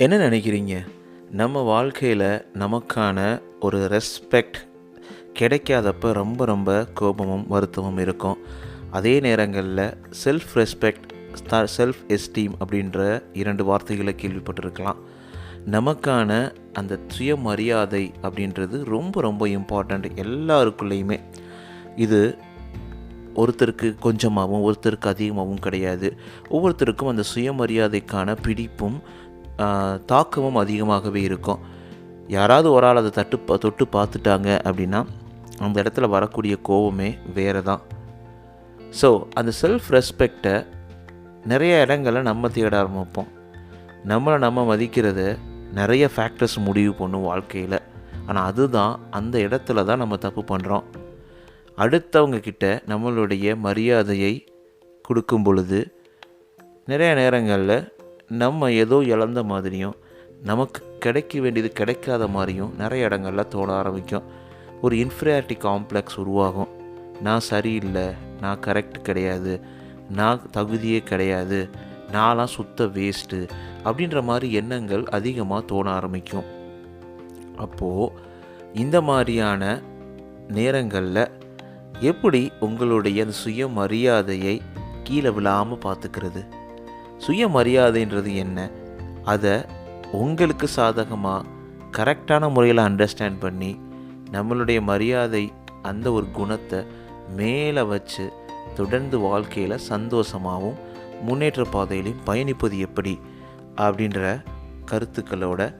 என்ன நினைக்கிறீங்க? நம்ம வாழ்க்கையில் நமக்கான ஒரு ரெஸ்பெக்ட் கிடைக்காதப்ப ரொம்ப ரொம்ப கோபமும் வருத்தமும் இருக்கும். அதே நேரங்களில் செல்ஃப் ரெஸ்பெக்ட், செல்ஃப் எஸ்டீம் அப்படின்ற 2 வார்த்தைகளை கேள்விப்பட்டிருக்கலாம். நமக்கான அந்த சுயமரியாதை அப்படின்றது ரொம்ப ரொம்ப இம்பார்ட்டண்ட் எல்லாருக்குள்ளேயுமே. இது ஒருத்தருக்கு கொஞ்சமாகவும் ஒருத்தருக்கு அதிகமாகவும் கிடையாது. ஒவ்வொருத்தருக்கும் அந்த சுயமரியாதைக்கான பிடிப்பும் தாக்கமும் அதிகமாகவே இருக்கும். யாராவது ஒரு ஆள் அதை தொட்டு பார்த்துட்டாங்க அப்படின்னா அந்த இடத்துல வரக்கூடிய கோபமே வேறு தான். ஸோ அந்த செல்ஃப் ரெஸ்பெக்டை நிறைய இடங்களில் நம்ம தேட ஆரம்பிப்போம். நம்மளை நம்ம மதிக்கிறத நிறைய ஃபேக்டர்ஸ் முடிவு பண்ணும் வாழ்க்கையில். ஆனால் அதுதான் அந்த இடத்துல தான் நம்ம தப்பு பண்ணுறோம். அடுத்தவங்க கிட்ட நம்மளுடைய மரியாதையை கொடுக்கும் பொழுது நிறைய நேரங்களில் நம்ம ஏதோ இழந்த மாதிரியும் நமக்கு கிடைக்க வேண்டியது கிடைக்காத மாதிரியும் நிறைய இடங்களில் தோண ஆரம்பிக்கும். ஒரு இன்ஃபீரியாரிட்டி காம்ப்ளெக்ஸ் உருவாகும். நான் சரியில்லை, நான் கரெக்ட் கிடையாது, நான் தகுதியே கிடையாது, நான்லாம் சுத்த வேஸ்ட்டு அப்படின்ற மாதிரி எண்ணங்கள் அதிகமாக தோண ஆரம்பிக்கும். அப்போது இந்த மாதிரியான நேரங்களில் எப்படி உங்களுடைய அந்த சுயமரியாதையை கீழே விழாமல் பார்த்துக்கிறது? சுயமரியாதைன்றது என்ன? அதை உங்களுக்கு சாதகமாக கரெக்டான முறையில் அண்டர்ஸ்டாண்ட் பண்ணி நம்மளுடைய மரியாதை அந்த ஒரு குணத்தை மேலே வச்சு தொடர்ந்து வாழ்க்கையில் சந்தோஷமாகவும் முன்னேற்ற பாதையிலையும் பயணிப்பது எப்படி அப்படின்ற கருத்துக்களோட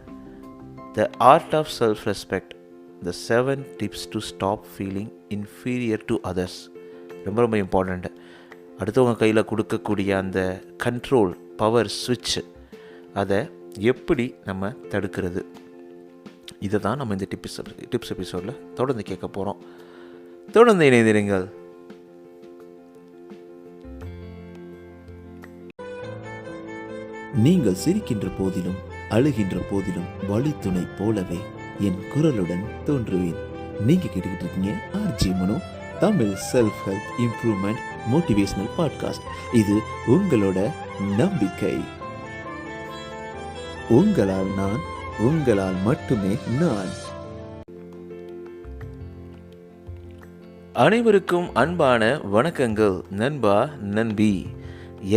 the art of self respect, the 7 tips to stop feeling inferior to others ரொம்ப ரொம்ப இம்பார்ட்டண்ட்டு. அடுத்தவங்க கையில் கொடுக்கக்கூடிய அந்த கண்ட்ரோல் பவர் ஸ்விட்ச், அதை எப்படி நம்ம தடுக்கிறது, இதை தான் நம்ம இந்த டிப்ஸ் எபிசோடில் தொடர்ந்து கேட்க போகிறோம். தொடர்ந்து இணைந்திருங்கள். நீங்கள் சிரிக்கின்ற போதிலும் அழுகின்ற போதிலும் வழித்துணை போலவே என் குரலுடன் தோன்றுவேன். நீங்க கேட்டுக்கிட்டு இருக்கீங்க RJ Mano, Tamil self help improvement motivational podcast. இது உங்களோட நம்பிக்கை. உங்களால் நான், உங்களால் மட்டுமே நான். அனைவருக்கும் அன்பான வணக்கங்கள் நண்பா, நண்பி.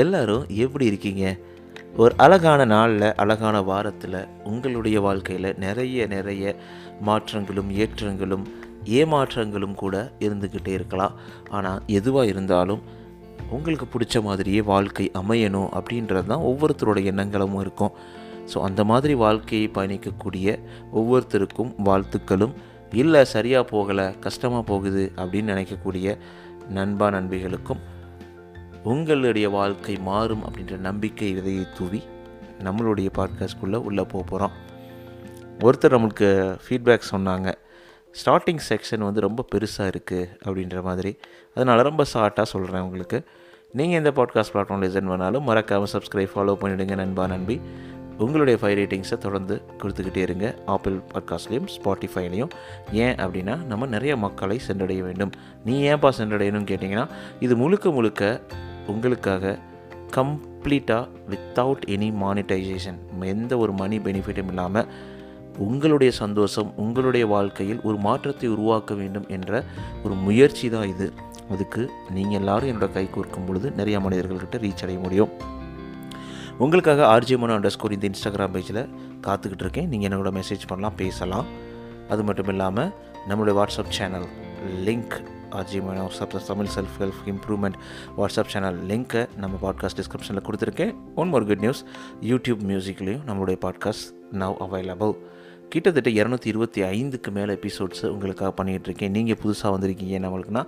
எல்லாரும் எப்படி இருக்கீங்க? ஒரு அழகான நாளில், அழகான வாரத்தில் உங்களுடைய வாழ்க்கையில் நிறைய மாற்றங்களும் ஏற்றங்களும் ஏமாற்றங்களும் கூட இருந்துக்கிட்டே இருக்கலாம். ஆனால் எதுவாக இருந்தாலும் உங்களுக்கு பிடிச்ச மாதிரியே வாழ்க்கை அமையணும் அப்படின்றது தான் ஒவ்வொருத்தரோட எண்ணங்களும் இருக்கும். ஸோ அந்த மாதிரி வாழ்க்கையை பயணிக்கக்கூடிய ஒவ்வொருத்தருக்கும் வாழ்த்துக்களும். இல்லை சரியாக போகலை, கஷ்டமாக போகுது அப்படின்னு நினைக்கக்கூடிய நண்பா நண்பிகளுக்கும் உங்களுடைய வாழ்க்கை மாறும் அப்படின்ற நம்பிக்கை விதையை தூவி நம்மளுடைய பாட்காஸ்ட்குள்ளே உள்ளே போகிறோம். ஒருத்தர் நம்மளுக்கு ஃபீட்பேக் சொன்னாங்க, ஸ்டார்டிங் செக்ஷன் ரொம்ப பெருசாக இருக்குது அப்படின்ற மாதிரி. அதனால் ரொம்ப ஷார்ட்டாக சொல்கிறேன் உங்களுக்கு. நீங்கள் எந்த பாட்காஸ்ட் பிளாட்ஃபார்ம் லிசன் பண்ணாலும் மறக்காமல் சப்ஸ்கிரைப், ஃபாலோ பண்ணிவிடுங்க நண்பா நண்பி. உங்களுடைய 5 ரேட்டிங்ஸை தொடர்ந்து கொடுத்துக்கிட்டே இருங்க, ஆப்பிள் பாட்காஸ்ட்லேயும் ஸ்பாட்டிஃபைலையும். ஏன் அப்படின்னா நம்ம நிறைய மக்களை சென்றடைய வேண்டும். நீ ஏன்பா சென்றடையணும்னு கேட்டிங்கன்னா, இது முழுக்க உங்களுக்காக கம்ப்ளீட்டாக வித்தவுட் எனி மானிட்டைசேஷன், எந்த ஒரு மணி பெனிஃபிட்டும் இல்லாமல் உங்களுடைய சந்தோஷம், உங்களுடைய வாழ்க்கையில் ஒரு மாற்றத்தை உருவாக்க வேண்டும் என்ற ஒரு முயற்சி தான் இது. அதுக்கு நீங்கள் எல்லோரும் என்னோட கை கோர்க்கும் பொழுது நிறைய மனிதர்கள்கிட்ட ரீச் அடைய முடியும். உங்களுக்காக RJ_Mano_ இந்த இன்ஸ்டாகிராம் பேஜில் காத்துக்கிட்டு இருக்கேன். நீங்கள் என்னோட மெசேஜ் பண்ணலாம், பேசலாம். அது மட்டும் இல்லாமல் நம்மளுடைய WhatsApp channel link, RJ_Mano Tamil self help improvement WhatsApp channel லிங்க்கை நம்ம பாட்காஸ்ட் டிஸ்கிரிப்ஷனில் கொடுத்துருக்கேன். One more good news, YouTube மியூசிக்லேயும் நம்மளுடைய பாட்காஸ்ட் நவ் அவைலபிள். கிட்டத்தட்ட 225க்கு மேலே எபிசோட்ஸு உங்களுக்காக பண்ணிகிட்ருக்கேன். நீங்கள் புதுசாக வந்திருக்கீங்க நம்மளுக்குன்னா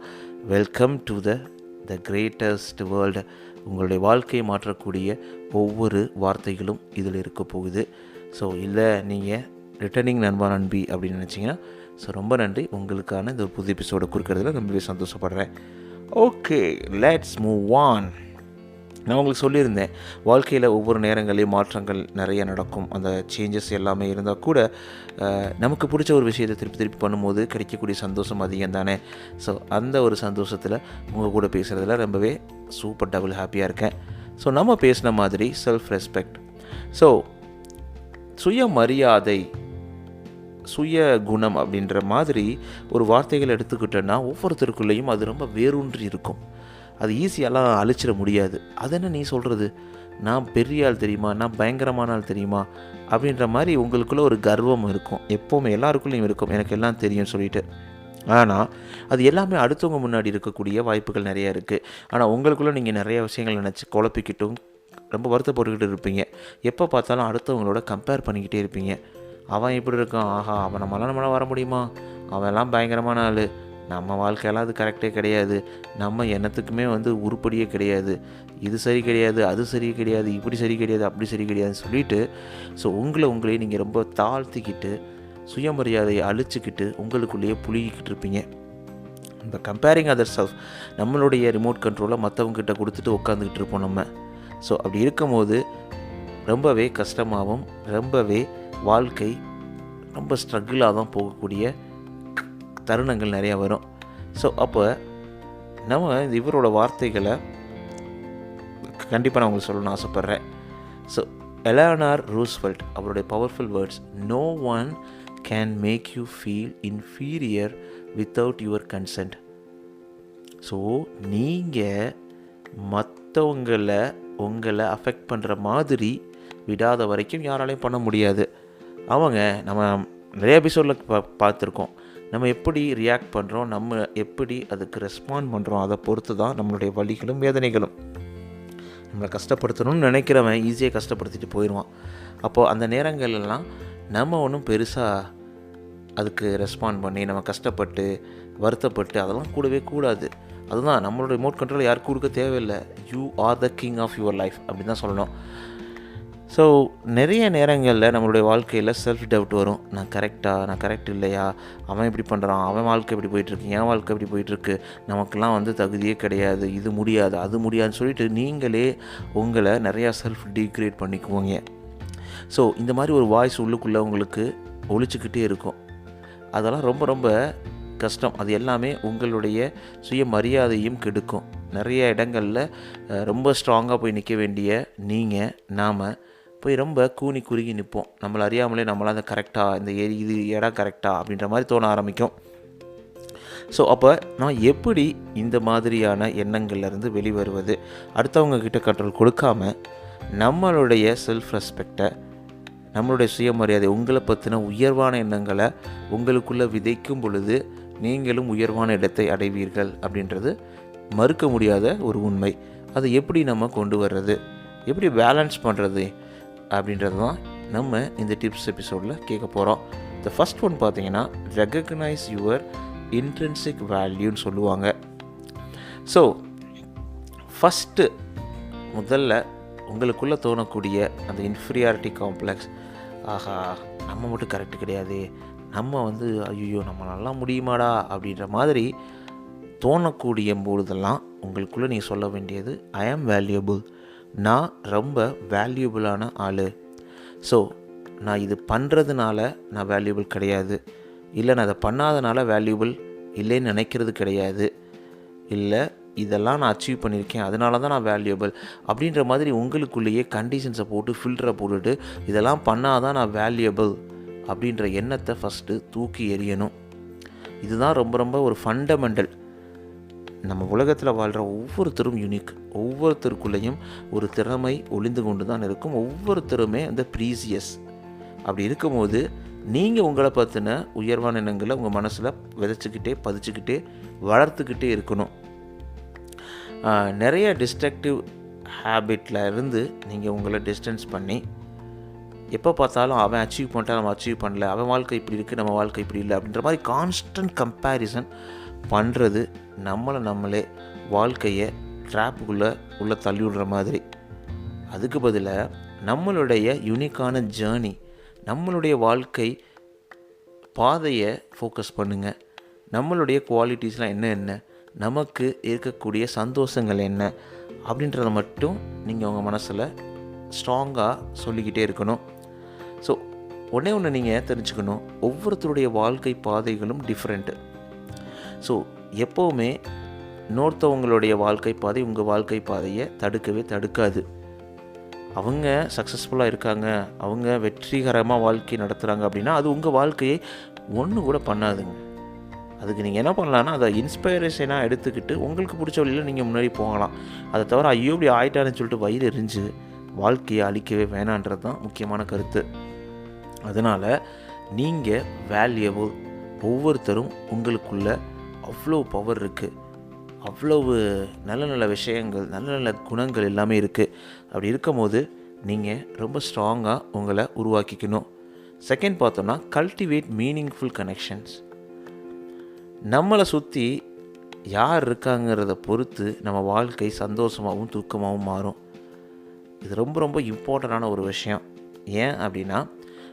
welcome to the greatest world. உங்களுடைய வாழ்க்கையை மாற்றக்கூடிய ஒவ்வொரு வார்த்தைகளும் இதில் இருக்க போகுது. ஸோ இல்லை நீங்கள் ரிட்டர்னிங் நண்பா நண்பி அப்படின்னு நினச்சிங்கன்னா, ஸோ ரொம்ப நன்றி. உங்களுக்கான இந்த ஒரு புது எபிசோடை கொடுக்கறதுல ரொம்பவே சந்தோஷப்படுறேன். Okay, let's move on. நான் உங்களுக்கு சொல்லியிருந்தேன், வாழ்க்கையில் ஒவ்வொரு நேரங்களையும் மாற்றங்கள் நிறைய நடக்கும். அந்த சேஞ்சஸ் எல்லாமே இருந்தால் கூட நமக்கு பிடிச்ச ஒரு விஷயத்தை திருப்பி பண்ணும்போது கிடைக்கக்கூடிய சந்தோஷம் அதிகம் தானே. ஸோ அந்த ஒரு சந்தோஷத்தில் உங்கள் கூட பேசுகிறதுல ரொம்பவே சூப்பர் டபுள் ஹாப்பியாக இருக்கேன். ஸோ நம்ம பேசின மாதிரி செல்ஃப் ரெஸ்பெக்ட். ஸோ சுயமரியாதை, சுய குணம் அப்படின்ற மாதிரி ஒரு வார்த்தைகள் எடுத்துக்கிட்டோன்னா ஒவ்வொருத்தருக்குள்ளேயும் அது ரொம்ப வேரூன்றி இருக்கும். அது ஈஸியாலாம் அழிச்சிட முடியாது. அது என்ன நீ சொல்கிறது, நான் பெரிய ஆள் தெரியுமா, நான் பயங்கரமான ஆள் தெரியுமா அப்படின்ற மாதிரி உங்களுக்குள்ளே ஒரு கர்வம் இருக்கும். எப்போவுமே எல்லாருக்குள்ளேயும் இருக்கும், எனக்கு எல்லாம் தெரியும் சொல்லிட்டு. ஆனால் அது எல்லாமே அடுத்தவங்க முன்னாடி இருக்கக்கூடிய வாய்ப்புகள் நிறையா இருக்குது. ஆனால் உங்களுக்குள்ளே நீங்கள் நிறைய விஷயங்கள் நினச்சி குழப்பிக்கிட்டும் ரொம்ப வருத்தப்பட்டுக்கிட்டு இருப்பீங்க. எப்போ பார்த்தாலும் அடுத்தவங்களோட கம்பேர் பண்ணிக்கிட்டே இருப்பீங்க. அவன் இப்படி இருக்கான், ஆஹா அவன் நம்மளால் வர முடியுமா, அவன்லாம் பயங்கரமான ஆள், நம்ம வாழ்க்கையெல்லாம் அது கரெக்டே கிடையாது, நம்ம என்னத்துக்குமே உருப்படியே கிடையாது, இது சரி கிடையாது, அது சரி கிடையாது, இப்படி சரி கிடையாது, அப்படி சரி கிடையாதுன்னு சொல்லிட்டு உங்களையே நீங்கள் ரொம்ப தாழ்த்திக்கிட்டு சுயமரியாதையை அழிச்சிக்கிட்டு உங்களுக்குள்ளேயே புழுகிக்கிட்டு இருப்பீங்க. இந்த கம்பேரிங் அதர் செல்ஃப், நம்மளுடைய ரிமோட் கண்ட்ரோலை மற்றவங்ககிட்ட கொடுத்துட்டு உட்காந்துக்கிட்டு இருப்போம் நம்ம. அப்படி இருக்கும்போது ரொம்பவே கஷ்டமாகவும் ரொம்பவே வாழ்க்கை ரொம்ப ஸ்ட்ரகிளாக தான் போகக்கூடிய தருணங்கள் நிறையா வரும். அப்போ நம்ம இவரோட வார்த்தைகளை கண்டிப்பாக நான் உங்களுக்கு சொல்லணும்னு ஆசைப்பட்றேன். எலனார் ரூஸ்வெல்ட் அவருடைய powerful words, no one can make you feel inferior without your consent. நீங்கள் உங்களை அஃபெக்ட் பண்ணுற மாதிரி விடாத வரைக்கும் யாராலையும் பண்ண முடியாது. நம்ம நிறைய எபிசோடில் பார்த்துருக்கோம், நம்ம எப்படி ரியாக்ட் பண்ணுறோம், நம்ம எப்படி அதுக்கு ரெஸ்பாண்ட் பண்ணுறோம், அதை பொறுத்து தான் நம்மளுடைய வலிகளும் வேதனைகளும். நம்மளை கஷ்டப்படுத்தணும்னு நினைக்கிறவன் ஈஸியாக கஷ்டப்படுத்திட்டு போயிடுவான். அப்போது அந்த நேரங்கள்லாம் நம்ம ஒன்றும் பெருசாக அதுக்கு ரெஸ்பாண்ட் பண்ணி நம்ம கஷ்டப்பட்டு வருத்தப்பட்டு அதெல்லாம் கூடவே கூடாது. அதுதான் நம்மளோட ரிமோட் கண்ட்ரோல் யாருக்கு கொடுக்க தேவையில்லை. You are the king of your life அப்படி தான் சொல்லணும். நிறைய நேரங்களில் நம்மளுடைய வாழ்க்கையில் செல்ஃப் டவுட் வரும். நான் கரெக்ட் இல்லையா, அவன் இப்படி பண்ணுறான், அவன் வாழ்க்கை எப்படி போயிட்டுருக்கு, என் வாழ்க்கை எப்படி போயிட்டுருக்கு, நமக்கெல்லாம் தகுதியே கிடையாது, இது முடியாது அது முடியாதுன்னு சொல்லிட்டு நீங்களே உங்களை நிறையா செல்ஃப் டீக்ரேட் பண்ணிக்குவோங்க. இந்த மாதிரி ஒரு வாய்ஸ் உள்ளுக்குள்ளே உங்களுக்கு ஒழிச்சிக்கிட்டே இருக்கும். அதெல்லாம் ரொம்ப ரொம்ப கஷ்டம். அது எல்லாமே உங்களுடைய சுயமரியாதையும் கெடுக்கும். நிறைய இடங்களில் ரொம்ப ஸ்ட்ராங்காக போய் நிற்க வேண்டிய நாம் போய் ரொம்ப கூனி குறுகி நிற்போம். நம்மளை அறியாமலே நம்மளால் அந்த கரெக்டாக இந்த இது இடம் கரெக்டாக அப்படின்ற மாதிரி தோண ஆரம்பிக்கும். அப்போ நான் எப்படி இந்த மாதிரியான எண்ணங்கள்லேருந்து வெளிவருவது, அடுத்தவங்க கிட்ட கண்ட்ரோல் கொடுக்காம நம்மளுடைய செல்ஃப் ரெஸ்பெக்டை, நம்மளுடைய சுயமரியாதை, உங்களை பற்றின உயர்வான எண்ணங்களை உங்களுக்குள்ளே விதைக்கும் பொழுது நீங்களும் உயர்வான இடத்தை அடைவீர்கள் அப்படின்றது மறுக்க முடியாத ஒரு உண்மை. அதை எப்படி நம்ம கொண்டு வர்றது, எப்படி பேலன்ஸ் பண்ணுறது அப்படின்றது தான் நம்ம இந்த டிப்ஸ் எபிசோடில் கேட்க போகிறோம். த ஃபஸ்ட் ஒன் பார்த்தீங்கன்னா, ரெகக்னைஸ் யுவர் இன்ட்ரின்சிக் வேல்யூன்னு சொல்லுவாங்க. ஃபஸ்ட்டு முதல்ல உங்களுக்குள்ளே தோணக்கூடிய அந்த இன்ஃபீரியாரிட்டி காம்ப்ளெக்ஸ், ஆஹா நம்ம மட்டும் கரெக்டு கிடையாது, நம்ம ஐயோ நம்மளாலாம் முடியுமாடா அப்படின்ற மாதிரி தோணக்கூடிய பொழுதெல்லாம் உங்களுக்குள்ளே நீங்கள் சொல்ல வேண்டியது, ஐ ஆம் வேல்யூபிள், நான் ரொம்ப வேல்யூபிளான ஆள். நான் இது பண்ணுறதுனால நான் வேல்யூபிள் கிடையாது, இல்லை நான் அதை பண்ணாதனால வேல்யூபிள் இல்லைன்னு நினைக்கிறது கிடையாது, இல்லை இதெல்லாம் நான் அச்சீவ் பண்ணியிருக்கேன் அதனால தான் நான் வேல்யூபிள் அப்படின்ற மாதிரி உங்களுக்குள்ளேயே கண்டிஷன்ஸை போட்டு ஃபில்டரை போட்டுட்டு இதெல்லாம் பண்ணால் தான் நான் வேல்யூபிள் அப்படின்ற எண்ணத்தை ஃபஸ்ட்டு தூக்கி எறியணும். இதுதான் ரொம்ப ரொம்ப ஒரு ஃபண்டமெண்டல். நம்ம உலகத்தில் வாழ்கிற ஒவ்வொருத்தரும் யூனிக், ஒவ்வொருத்தருக்குள்ளேயும் ஒரு திறமை ஒளிந்து கொண்டு தான் இருக்கும், ஒவ்வொருத்தருமே ப்ரீசியஸ். அப்படி இருக்கும்போது நீங்கள் உங்களை பற்றின உயர்வான எண்ணங்களை உங்கள் மனசில் விதைச்சிக்கிட்டே பதிச்சுக்கிட்டே வளர்த்துக்கிட்டே இருக்கணும். நிறைய டிஸ்ட்ரக்டிவ் ஹேபிட்டில் இருந்து நீங்கள் உங்களை டிஸ்டன்ஸ் பண்ணி எப்போ பார்த்தாலும் அவன் அச்சீவ் பண்ணிட்டா நம்ம அச்சீவ் பண்ணல, அவன் வாழ்க்கை இப்படி இருக்குது நம்ம வாழ்க்கை இப்படி இல்லை அப்படின்ற மாதிரி கான்ஸ்டன்ட் கம்பேரிசன் பண்ணுறது நம்மளே வாழ்க்கையை ட்ராப்புக்குள்ளே உள்ள தள்ளி விடுற மாதிரி. அதுக்கு பதிலாக நம்மளுடைய யூனிக்கான ஜேர்னி, நம்மளுடைய வாழ்க்கை பாதையை ஃபோக்கஸ் பண்ணுங்கள். நம்மளுடைய குவாலிட்டிஸ்லாம் என்ன, நமக்கு இருக்கக்கூடிய சந்தோஷங்கள் என்ன அப்படின்றத மட்டும் நீங்கள் உங்கள் மனசில் ஸ்ட்ராங்காக சொல்லிக்கிட்டே இருக்கணும். ஒன்று நீங்கள் தெரிஞ்சுக்கணும், ஒவ்வொருத்தருடைய வாழ்க்கை பாதைகளும் டிஃப்ரெண்ட்டு. எப்போவுமே இன்னொருத்தவங்களுடைய வாழ்க்கை பாதை உங்கள் வாழ்க்கை பாதையை தடுக்கவே தடுக்காது. அவங்க சக்ஸஸ்ஃபுல்லாக இருக்காங்க, அவங்க வெற்றிகரமாக வாழ்க்கை நடத்துகிறாங்க அப்படின்னா அது உங்கள் வாழ்க்கையை ஒன்று கூட பண்ணாதுங்க. அதுக்கு நீங்கள் என்ன பண்ணலான்னா, அதை இன்ஸ்பைரேஷனாக எடுத்துக்கிட்டு உங்களுக்கு பிடிச்ச வழியில் நீங்கள் முன்னாடி போகலாம். அதை தவிர ஐயோ இப்படி ஆயிட்டான்னு சொல்லிட்டு வயிறு எரிஞ்சு வாழ்க்கையை அழிக்கவே வேணான்றது தான் முக்கியமான கருத்து. அதனால் நீங்கள் வேல்யூபிள். ஒவ்வொருத்தரும் உங்களுக்குள்ள அவ்வளோ பவர் இருக்குது, அவ்வளவு நல்ல நல்ல விஷயங்கள், நல்ல நல்ல குணங்கள் எல்லாமே இருக்குது. அப்படி இருக்கும் போது நீங்கள் ரொம்ப ஸ்ட்ராங்காக உங்களை உருவாக்கிக்கணும். செகண்ட் பார்த்தோன்னா, கல்டிவேட் மீனிங்ஃபுல் கனெக்ஷன்ஸ். நம்மளை சுற்றி யார் இருக்காங்கிறத பொறுத்து நம்ம வாழ்க்கை சந்தோஷமாகவும் துக்கமாகவும் மாறும். இது ரொம்ப ரொம்ப இம்பார்ட்டண்டான ஒரு விஷயம். ஏன் அப்படின்னா,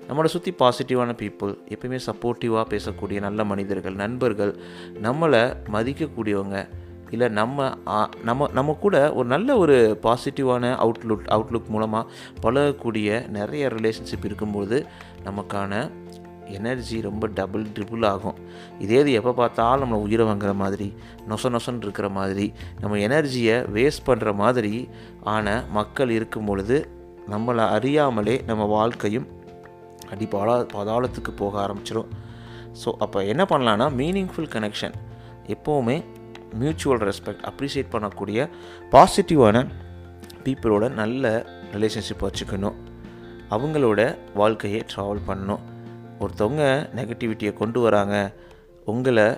நம்மளை சுற்றி பாசிட்டிவான பீப்புள், எப்பயுமே சப்போர்ட்டிவாக பேசக்கூடிய நல்ல மனிதர்கள், நண்பர்கள், நம்மளை மதிக்கக்கூடியவங்க, இல்லை நம்ம கூட ஒரு நல்ல ஒரு பாசிட்டிவான அவுட்லுக் மூலமாக பழகக்கூடிய நிறைய ரிலேஷன்ஷிப் இருக்கும்போது நமக்கான எனர்ஜி ரொம்ப ட்ரிபிள் ஆகும். இது எப்போ பார்த்தாலும் நம்மளை உயிரை வாங்குற மாதிரி, நொசன்னு இருக்கிற மாதிரி, நம்ம எனர்ஜியை வேஸ்ட் பண்ணுற மாதிரி ஆன மக்கள் இருக்கும் பொழுது நம்மளை அறியாமலே நம்ம வாழ்க்கையும் பாதாளத்துக்கு போக ஆரம்பிச்சிடும். ஸோ அப்போ என்ன பண்ணலான்னா, மீனிங்ஃபுல் கனெக்ஷன், எப்போவுமே மியூச்சுவல் ரெஸ்பெக்ட், அப்ரிஷியேட் பண்ணக்கூடிய பாசிட்டிவான பீப்புளோட நல்ல ரிலேஷன்ஷிப் வச்சுக்கணும். அவங்களோட வாழ்க்கையை ட்ராவல் பண்ணணும். ஒருத்தவங்க நெகட்டிவிட்டியை கொண்டு வராங்க, உங்களை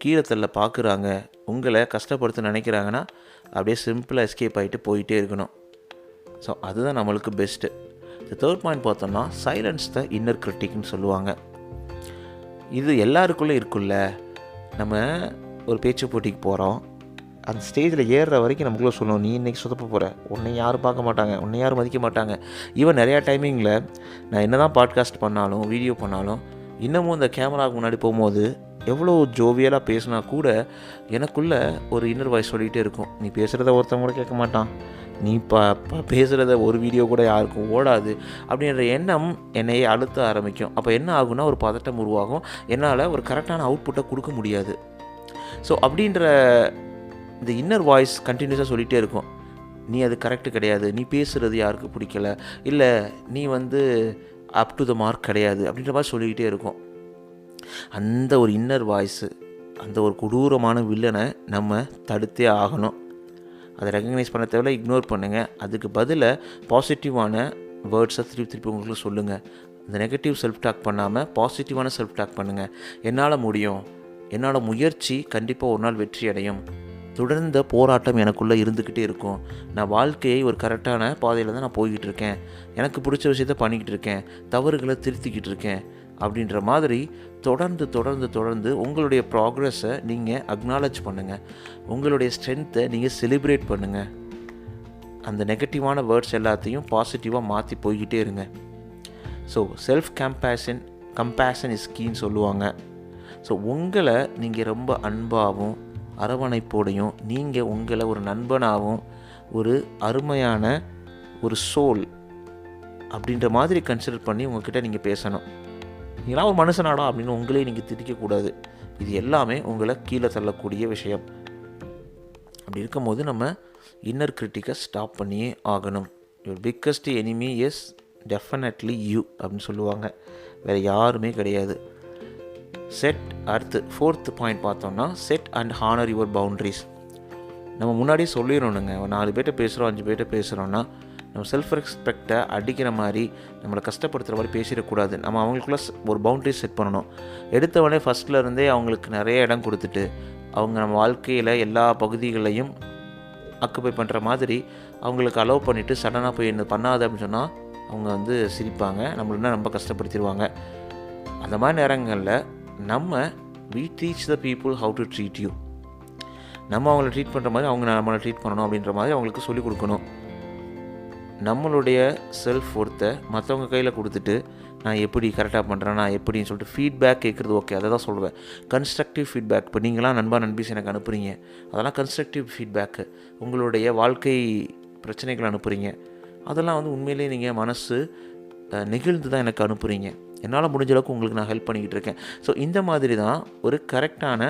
கீழே பார்க்குறாங்க, உங்களை கஷ்டப்படுத்த நினைக்கிறாங்கன்னா அப்படியே சிம்பிளாக எஸ்கேப் ஆகிட்டு போயிட்டே இருக்கணும். ஸோ அதுதான் நம்மளுக்கு பெஸ்ட்டு. இந்த தேர்ட் பாயிண்ட் பார்த்தோம்னா, சைலன்ஸ் த இன்னர் கிரிட்டிக்னு சொல்லுவாங்க. இது எல்லாருக்குள்ளே இருக்குல்ல. நம்ம ஒரு பேச்சு போட்டிக்கு போகிறோம், அந்த ஸ்டேஜில் ஏறுற வரைக்கும் நமக்குள்ளே சொல்லணும், நீ இன்றைக்கி சொதப்ப போகிற, உன்னை யாரும் பார்க்க மாட்டாங்க, உன்னை யாரும் மதிக்க மாட்டாங்க. ஈவன் நிறையா டைமிங்கில் நான் என்ன தான் பாட்காஸ்ட் பண்ணாலும் வீடியோ பண்ணாலும் இன்னமும் இந்த கேமராவுக்கு முன்னாடி போகும்போது எவ்வளோ ஜோவியலாக பேசினா கூட எனக்குள்ளே ஒரு இன்னர் வாய்ஸ் சொல்லிகிட்டே இருக்கும், நீ பேசுகிறத ஒருத்தவங்க கூட கேட்க மாட்டான், நீ பேசுகிறத ஒரு வீடியோ கூட யாருக்கும் ஓடாது அப்படின்ற எண்ணம் என்னையே அழுத்த ஆரம்பிக்கும். அப்போ என்ன ஆகுனா, ஒரு பதட்டம் உருவாகும், என்னால் ஒரு கரெக்டான அவுட்புட்டை கொடுக்க முடியாது. ஸோ அப்படின்ற இந்த இன்னர் வாய்ஸ் கண்டினியூஸாக சொல்லிகிட்டே இருக்கும், நீ அது கரெக்டு கிடையாது, நீ பேசுகிறது யாருக்கு பிடிக்கல, இல்லை நீ அப் டு த மார்க் கிடையாது அப்படின்ற மாதிரி சொல்லிக்கிட்டே இருக்கும். அந்த ஒரு இன்னர் வாய்ஸு, அந்த ஒரு கொடூரமான வில்லனை நம்ம தடுத்தே ஆகணும். அதை ரெகக்னைஸ் பண்ண தேவையில்ல, இக்னோர் பண்ணுங்கள். அதுக்கு பதிலாக பாசிட்டிவான வேர்ட்ஸை திருப்பி உங்களுக்கு சொல்லுங்கள். இந்த நெகட்டிவ் செல்ஃப் டாக் பண்ணாமல் பாசிட்டிவான செல்ஃப் டாக் பண்ணுங்கள். என்னால் முடியும், என்னோட முயற்சி கண்டிப்பாக ஒரு நாள் வெற்றி அடையும், தொடர்ந்த போராட்டம் எனக்குள்ளே இருந்துக்கிட்டே இருக்கும், நான் வாழ்க்கையை ஒரு கரெக்டான பாதையில் தான் நான் போய்கிட்டு இருக்கேன், எனக்கு பிடிச்ச விஷயத்த பண்ணிக்கிட்டு இருக்கேன், தவறுகளை திருத்திக்கிட்டு இருக்கேன் அப்படின்ற மாதிரி தொடர்ந்து உங்களுடைய ப்ராக்ரெஸை நீங்கள் அக்னாலஜ் பண்ணுங்கள். உங்களுடைய ஸ்ட்ரென்த்தை நீங்கள் செலிப்ரேட் பண்ணுங்கள். அந்த நெகட்டிவான வேர்ட்ஸ் எல்லாத்தையும் பாசிட்டிவாக மாற்றி போய்கிட்டே இருங்க. ஸோ செல்ஃப் கம்பேஷன் இஸ் கீன்னு சொல்லுவாங்க. ஸோ உங்களை நீங்கள் ரொம்ப அன்பாகவும் அரவணைப்போடையும், நீங்கள் உங்களை ஒரு நண்பனாகவும் ஒரு அருமையான ஒரு சோல் அப்படின்ற மாதிரி கன்சிடர் பண்ணி உங்கள்கிட்ட நீங்கள் பேசணும். நீங்களாம் ஒரு மனுஷனாடா அப்படின்னு உங்களே நீங்கள் திரிக்கக்கூடாது. இது எல்லாமே உங்களை கீழே தள்ளக்கூடிய விஷயம். அப்படி இருக்கும்போது நம்ம இன்னர் கிரிட்டிக்கை ஸ்டாப் பண்ணியே ஆகணும். Your biggest enemy is definitely you அப்படின்னு சொல்லுவாங்க, வேறு யாருமே கிடையாது. அடுத்து ஃபோர்த் பாயிண்ட் பார்த்தோம்னா, set and honour your boundaries. நம்ம முன்னாடியே சொல்லிடணுங்க, ஒரு 4 பேர்கிட்ட பேசுகிறோம், 5 பேர்கிட்ட பேசுகிறோன்னா நம்ம செல்ஃப் ரெஸ்பெக்டை அடிக்கிற மாதிரி, நம்மளை கஷ்டப்படுத்துகிற மாதிரி பேசிடக்கூடாது. நம்ம அவங்களுக்குள்ள ஒரு பவுண்ட்ரிஸ் செட் பண்ணணும். எடுத்தவொடனே ஃபஸ்ட்லேருந்தே அவங்களுக்கு நிறைய இடம் கொடுத்துட்டு அவங்க நம்ம வாழ்க்கையில் எல்லா பகுதிகளையும் ஆக்குபை பண்ணுற மாதிரி அவங்களுக்கு அலோவ் பண்ணிவிட்டு சடனாக போய் என்ன பண்ணாது அப்படின்னு சொன்னால் அவங்க சிரிப்பாங்க, நம்மள ரொம்ப கஷ்டப்படுத்திடுவாங்க. அந்த மாதிரி நேரங்களில் நம்ம we teach the people how to treat you. நம்ம அவங்கள ட்ரீட் பண்ணுற மாதிரி அவங்க நம்மளை ட்ரீட் பண்ணணும் அப்படின்ற மாதிரி அவங்களுக்கு சொல்லிக் கொடுக்கணும். நம்மளுடைய செல்ஃப் ஒர்த்தை மற்றவங்க கையில் கொடுத்துட்டு நான் எப்படி கரெக்டாக பண்ணுறேன், நான் எப்படின்னு சொல்லிட்டு ஃபீட்பேக் கேட்குறது ஓகே, அதை தான் சொல்லுவேன். கன்ஸ்ட்ரக்டிவ் ஃபீட்பேக், இப்போ நீங்களாம் நண்பீஸ் எனக்கு அனுப்புகிறீங்க, அதெல்லாம் கன்ஸ்ட்ரக்டிவ் ஃபீட்பேக்கு. உங்களுடைய வாழ்க்கை பிரச்சனைகள் அனுப்புகிறீங்க, அதெல்லாம் உண்மையிலேயே நீங்கள் மனசு நெகிழ்ந்து தான் எனக்கு அனுப்புகிறீங்க. என்னால் முடிஞ்ச அளவுக்கு உங்களுக்கு நான் ஹெல்ப் பண்ணிக்கிட்டு இருக்கேன். ஸோ இந்த மாதிரி தான் ஒரு கரெக்டான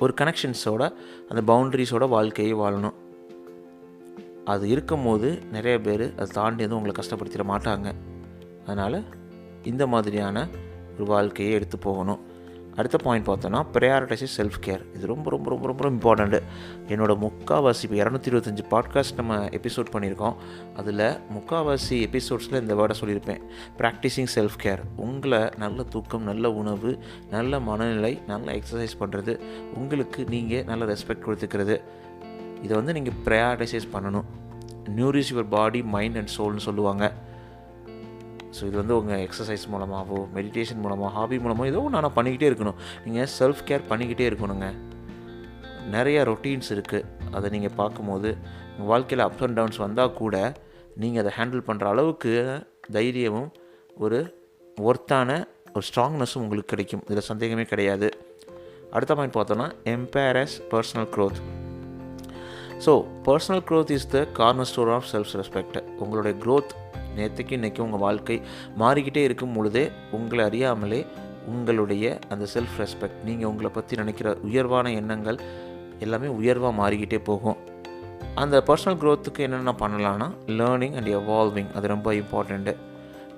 ஒரு கனெக்ஷன்ஸோட அந்த பவுண்ட்ரிஸோட வாழ்க்கையை வாழணும். அது இருக்கும்போது நிறைய பேர் அதை தாண்டி எதுவும் உங்களை கஷ்டப்படுத்திட மாட்டாங்க. அதனால் இந்த மாதிரியான ஒரு வாழ்க்கையை எடுத்து போகணும். அடுத்த பாயிண்ட் பார்த்தோன்னா ப்ரையாரிட்டைஸ் செல்ஃப் கேர். இது ரொம்ப ரொம்ப ரொம்ப ரொம்ப இம்பார்ட்டண்ட்டு. என்னோடய முக்கால்வாசி இப்போ 225 பாட்காஸ்ட் நம்ம எபிசோட் பண்ணியிருக்கோம். அதில் முக்கால்வாசி எபிசோட்ஸில் இந்த வேர்டை சொல்லியிருப்பேன், ப்ராக்டிஸிங் செல்ஃப் கேர். உங்களை நல்ல தூக்கம், நல்ல உணவு, நல்ல மனநிலை, நல்ல எக்ஸசைஸ் பண்ணுறது, உங்களுக்கு நீங்கள் நல்ல ரெஸ்பெக்ட் கொடுத்துக்கிறது, இதை வந்து நீங்கள் ப்ரையாரிட்டைஸ் பண்ணணும். நியூரிஷ் யுவர் பாடி, மைண்ட் அண்ட் சோல்னு சொல்லுவாங்க. ஸோ இது வந்து உங்கள் எக்ஸசைஸ் மூலமாகவோ, மெடிடேஷன் மூலமாக, ஹாபி மூலமாக ஏதோ ஒன்று ஆனால் பண்ணிக்கிட்டே இருக்கணும். நீங்கள் செல்ஃப் கேர் பண்ணிக்கிட்டே இருக்கணுங்க. நிறைய ரொட்டீன்ஸ் இருக்குது. அதை நீங்கள் பார்க்கும்போது உங்கள் வாழ்க்கையில் அப்ஸ் அண்ட் டவுன்ஸ் வந்தால் கூட நீங்கள் அதை ஹேண்டில் பண்ணுற அளவுக்கு தைரியமும் ஒரு ஒர்த்தான ஒரு ஸ்ட்ராங்னஸும் உங்களுக்கு கிடைக்கும். இதில் சந்தேகமே கிடையாது. அடுத்த பாயிண்ட் பார்த்தோன்னா embrace personal growth. So personal growth is the corner stone of self respect. உங்களுடைய க்ரோத் நேற்றுக்கு இன்றைக்கி உங்கள் வாழ்க்கை மாறிக்கிட்டே இருக்கும் பொழுதே உங்களை அறியாமலே உங்களுடைய அந்த செல்ஃப் ரெஸ்பெக்ட், நீங்கள் உங்களை பற்றி நினைக்கிற உயர்வான எண்ணங்கள் எல்லாமே உயர்வாக மாறிக்கிட்டே போகும். அந்த பர்சனல் க்ரோத்துக்கு என்னென்ன பண்ணலான்னா லேர்னிங் அண்ட் எவால்விங். அது ரொம்ப இம்பார்ட்டண்ட்டு.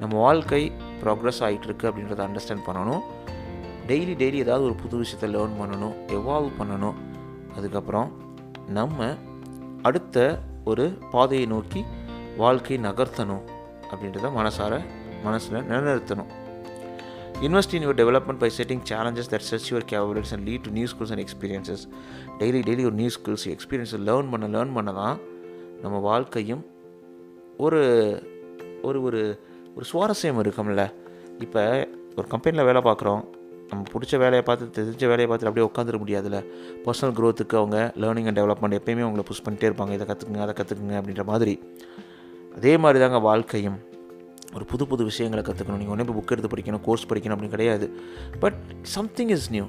நம்ம வாழ்க்கை ப்ராக்ரெஸ் ஆகிட்டுருக்கு அப்படின்றத அண்டர்ஸ்டாண்ட் பண்ணணும். டெய்லி ஏதாவது ஒரு புது விஷயத்தை லேர்ன் பண்ணணும், எவால்வ் பண்ணணும். அதுக்கப்புறம் நம்ம அடுத்த ஒரு பாதையை நோக்கி வாழ்க்கை நகர்த்தணும் அப்படின்றத மனசில் நிலைநிறுத்தணும். Invest in your development by setting challenges that sets your capabilities and lead to new skills and experiences. Daily ஒரு நியூ ஸ்கில்ஸ், எக்ஸ்பீரியன்ஸை லேர்ன் பண்ண தான் நம்ம வாழ்க்கையும் ஒரு ஒரு ஒரு ஒரு சுவாரஸ்யம் இருக்கும்ல. இப்போ ஒரு கம்பெனியில் வேலை பார்க்குறோம், நம்ம பிடிச்ச வேலையை பார்த்து, தெரிஞ்ச வேலையை பார்த்துட்டு அப்படியே உட்காந்துட முடியாதுல்ல. பர்சனல் க்ரோத்துக்கு அவங்க லேர்னிங் அண்ட் டெவலப்மெண்ட் எப்போயுமே உங்களை புஷ் பண்ணிட்டே இருப்பாங்க. இதை கற்றுக்குங்க, அதை கற்றுக்குங்க அப்படின்ற மாதிரி. அதே மாதிரி தாங்க வாழ்க்கையும். ஒரு புது விஷயங்களை கற்றுக்கணும். நீங்கள் ஒன்றே புக் எடுத்து படிக்கணும், கோர்ஸ் படிக்கணும் அப்படின்னு கிடையாது. But something is new,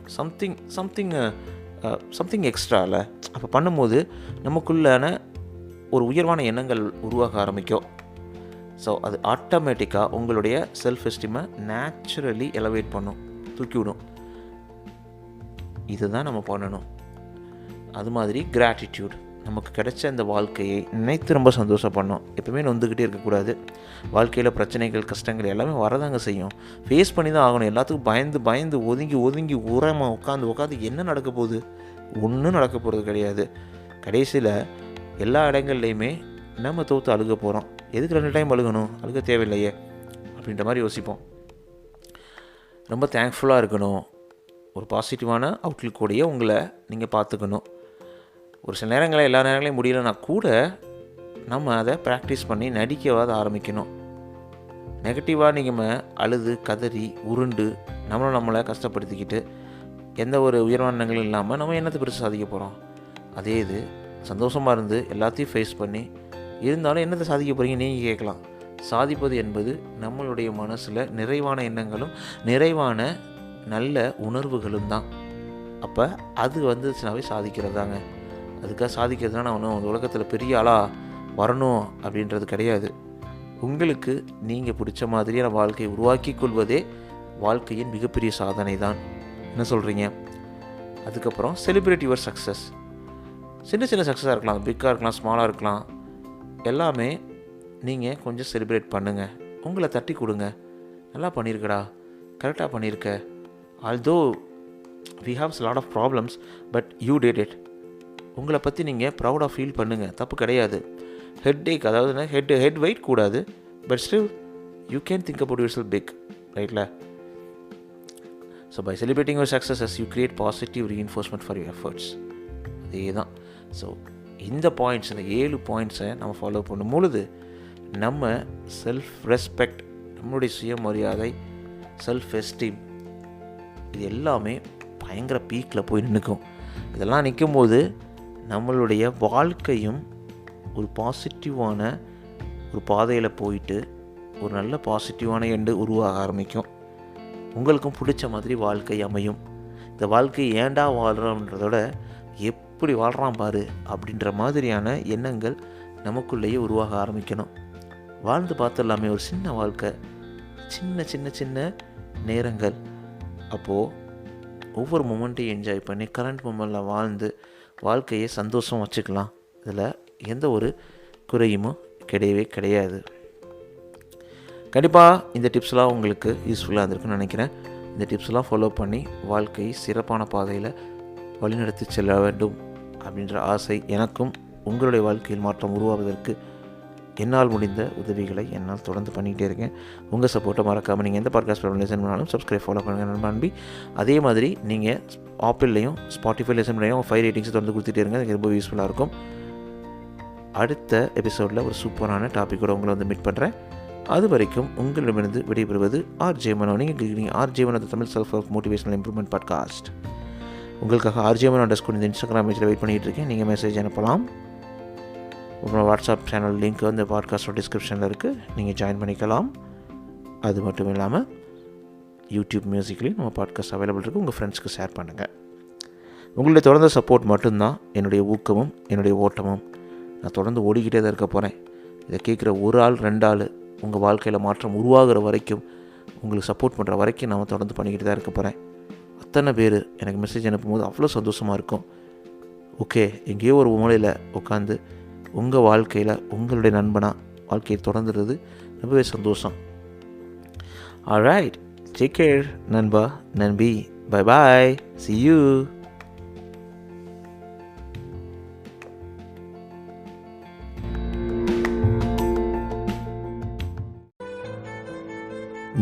something எக்ஸ்ட்ராவில் அப்போ பண்ணும்போது நமக்குள்ளான ஒரு உயர்வான எண்ணங்கள் உருவாக ஆரம்பிக்கும். ஸோ அது ஆட்டோமேட்டிக்காக உங்களுடைய செல்ஃப் எஸ்டீமை நேச்சுரலி எலவேட் பண்ணும், தூக்கிவிடும். இதுதான் நம்ம பண்ணணும். அது மாதிரி கிராட்டிடியூட். நமக்கு கிடைச்ச இந்த வாழ்க்கையை நினைத்து ரொம்ப சந்தோஷப்படணும். எப்பவுமே நொந்துக்கிட்டே இருக்கக்கூடாது. வாழ்க்கையில் பிரச்சனைகள், கஷ்டங்கள் எல்லாமே வரதாங்க செய்யும். ஃபேஸ் பண்ணி தான் ஆகணும். எல்லாத்துக்கும் பயந்து ஒதுங்கி உரமாக உட்காந்து என்ன நடக்க போகுது? ஒன்றும் நடக்க போகிறது கிடையாது. கடைசியில் எல்லா இடங்கள்லையுமே நம்ம தோற்று அழுக போகிறோம். எதுக்கு 2 டைம் அழுகணும்? அழுக தேவையில்லையே அப்படின்ற மாதிரி யோசிப்போம். ரொம்ப தேங்க்ஃபுல்லாக இருக்கணும். ஒரு பாசிட்டிவான அவுட்லுக்கோடைய உங்களை நீங்கள் பார்த்துக்கணும். ஒரு சில நேரங்களில் எல்லா நேரங்களையும் முடியலைன்னா கூட நம்ம அதை ப்ராக்டிஸ் பண்ணி நடிக்கவாத ஆரம்பிக்கணும். நெகட்டிவாக நீங்கள் அழுது கதறி உருண்டு நம்மளை கஷ்டப்படுத்திக்கிட்டு எந்த ஒரு உயர்வான எண்ணங்களும் இல்லாமல் நம்ம என்னத்தை பெருசு சாதிக்க போகிறோம்? அதே இது சந்தோஷமாக இருந்து எல்லாத்தையும் ஃபேஸ் பண்ணி இருந்தாலும் என்னத்தை சாதிக்க போகிறீங்க நீங்கள் கேட்கலாம். சாதிப்பது என்பது நம்மளுடைய மனசில் நிறைவான எண்ணங்களும் நிறைவான நல்ல உணர்வுகளும் தான். அப்போ அது வந்துச்சுனாவே சாதிக்கிறதாங்க. அதுக்காக சாதிக்கிறதுனா நான் ஒன்றும் உலகத்தில் பெரிய ஆளாக வரணும் அப்படின்றது கிடையாது. உங்களுக்கு நீங்கள் பிடிச்ச மாதிரியான வாழ்க்கையை உருவாக்கி கொள்வதே வாழ்க்கையின் மிகப்பெரிய சாதனை தான். என்ன சொல்கிறீங்க? அதுக்கப்புறம் செலிப்ரேட் யுவர் சக்ஸஸ். சின்ன சக்ஸஸாக இருக்கலாம், பிக்காக இருக்கலாம், ஸ்மாலாக இருக்கலாம், எல்லாமே நீங்கள் கொஞ்சம் செலிப்ரேட் பண்ணுங்கள். உங்களை தட்டி கொடுங்க. நல்லா பண்ணியிருக்கடா, கரெக்டாக பண்ணியிருக்க. Although we haves lot of problems but you did it. உங்களை பற்றி நீங்கள் ப்ரௌடாக ஃபீல் பண்ணுங்கள், தப்பு கிடையாது. ஹெட் அதாவது ஹெட் வெயிட் கூடாது. But still you can think about your self big, ரைட்டில்? So by celebrating your successes you create positive reinforcement for your efforts. அதே தான். ஸோ இந்த பாயிண்ட்ஸ், இந்த 7 பாயிண்ட்ஸை நம்ம ஃபாலோ பண்ணும் பொழுது நம்ம செல்ஃப் ரெஸ்பெக்ட், நம்மளுடைய சுயமரியாதை, செல்ஃப் எஸ்டீம், இது எல்லாமே பயங்கர பீக்கில் போய் நிற்கும். இதெல்லாம் நிற்கும்போது நம்மளுடைய வாழ்க்கையும் ஒரு பாசிட்டிவான ஒரு பாதையில் போயிட்டு ஒரு நல்ல பாசிட்டிவான எண்டு உருவாக ஆரம்பிக்கும். உங்களுக்கும் பிடிச்ச மாதிரி வாழ்க்கை அமையும். இந்த வாழ்க்கை ஏண்டா வாழ்கிறோன்றதோட எப்படி வாழ்கிறான் பாரு அப்படின்ற மாதிரியான எண்ணங்கள் நமக்குள்ளேயே உருவாக ஆரம்பிக்கணும். வாழ்ந்து பார்த்துடலாமே ஒரு சின்ன வாழ்க்கை, சின்ன நேரங்கள். அப்போது ஒவ்வொரு மொமெண்ட்டையும் என்ஜாய் பண்ணி கரண்ட் மொமெண்ட்டில் வாழ்ந்து வாழ்க்கையை சந்தோஷம் வச்சுக்கலாம். இதில் எந்த ஒரு குறையுமோ கிடையவே கிடையாது. கண்டிப்பாக இந்த டிப்ஸ்லாம் உங்களுக்கு யூஸ்ஃபுல்லாக இருந்திருக்குன்னு நினைக்கிறேன். இந்த டிப்ஸ்லாம் ஃபாலோ பண்ணி வாழ்க்கையை சிறப்பான பாதையில் வழிநடத்தி செல்ல வேண்டும் அப்படின்ற ஆசை எனக்கும் உங்களுடைய வாழ்க்கையில் மாற்றம் உருவாவதற்கு என்னால் முடிந்த உதவிகளை என்னால் தொடர்ந்து பண்ணிக்கிட்டே இருக்கேன். உங்கள் சப்போர்ட்டை மறக்காமல் நீங்கள் எந்த பாட்காஸ்ட் ப்ளாட்ஃபார்ம் லிசன் பண்ணாலும் சப்ஸ்கிரைப் ஃபாலோ பண்ணுங்கள் நண்பி. அதே மாதிரி நீங்கள் ஆப்பிள்லையும் ஸ்பாட்டிஃபை லிசன் பண்ணியும் 5 ரேட்டிங்ஸ் தொடர்ந்து கொடுத்துட்டே இருங்க. எனக்கு ரொம்ப யூஸ்ஃபுல்லாக இருக்கும். அடுத்த எபிசோடில் ஒரு சூப்பரான டாப்பிக்கோடு உங்களை வந்து மீட் பண்ணுறேன். அது வரைக்கும் உங்களிடமிருந்து விடைபெறுவது ஆர்ஜே மனோ. நீங்கள் RJ Mano Tamil self help motivational improvement podcast. உங்களுக்காக ஆர்ஜே மனோ _ இந்த இன்ஸ்டாகிராம் பேஜில் வெயிட் பண்ணிகிட்டு இருக்கேன். நீங்கள் மெசேஜ் அனுப்பலாம். அப்புறம் வாட்ஸ்அப் சேனல் லிங்க் வந்து பாட்காஸ்டோட டிஸ்கிரிப்ஷனில் இருக்குது, நீங்கள் ஜாயின் பண்ணிக்கலாம். அது மட்டும் இல்லாமல் யூடியூப் மியூசிக்லேயும் நம்ம பாட்காஸ்ட் அவைலபிள் இருக்குது. உங்கள் ஃப்ரெண்ட்ஸ்க்கு ஷேர் பண்ணுங்கள். உங்களுடைய தொடர்ந்த சப்போர்ட் மட்டும்தான் என்னுடைய ஊக்கமும் என்னுடைய ஓட்டமும். நான் தொடர்ந்து ஓடிக்கிட்டே தான் இருக்க போகிறேன். இதை கேட்குற ஒரு ஆள் 2 ஆள் உங்கள் வாழ்க்கையில் மாற்றம் உருவாகிற வரைக்கும், உங்களுக்கு சப்போர்ட் பண்ணுற வரைக்கும் நான் தொடர்ந்து பண்ணிக்கிட்டு தான் இருக்க போகிறேன். அத்தனை பேர் எனக்கு மெசேஜ் அனுப்பும்போது அவ்வளோ சந்தோஷமாக இருக்கும். ஓகே, எங்கேயோ ஒரு மூலையில் உட்காந்து உங்கள் வாழ்க்கையில் உங்களுடைய நண்பனாக வாழ்க்கையை தொடர்ந்துறது ரொம்பவே சந்தோஷம். ஆல்ரைட், டேக் கேர் நண்பா, நண்பி. Bye bye, see you.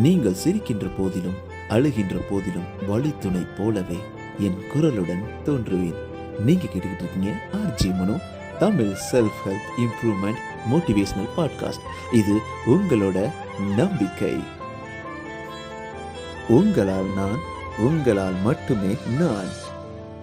நீங்கள் சிரிக்கின்ற போதிலும் அழுகின்ற போதிலும் வழித்துணை போலவே என் குரலுடன் தோன்றுவேன். நீங்க கேட்டுக்கிட்டு இருக்கீங்க RJ Mano Tamil self help improvement motivational podcast. இது உங்களோட நம்பிக்கை. உங்களால் நான், உங்களால் மட்டுமே நான்.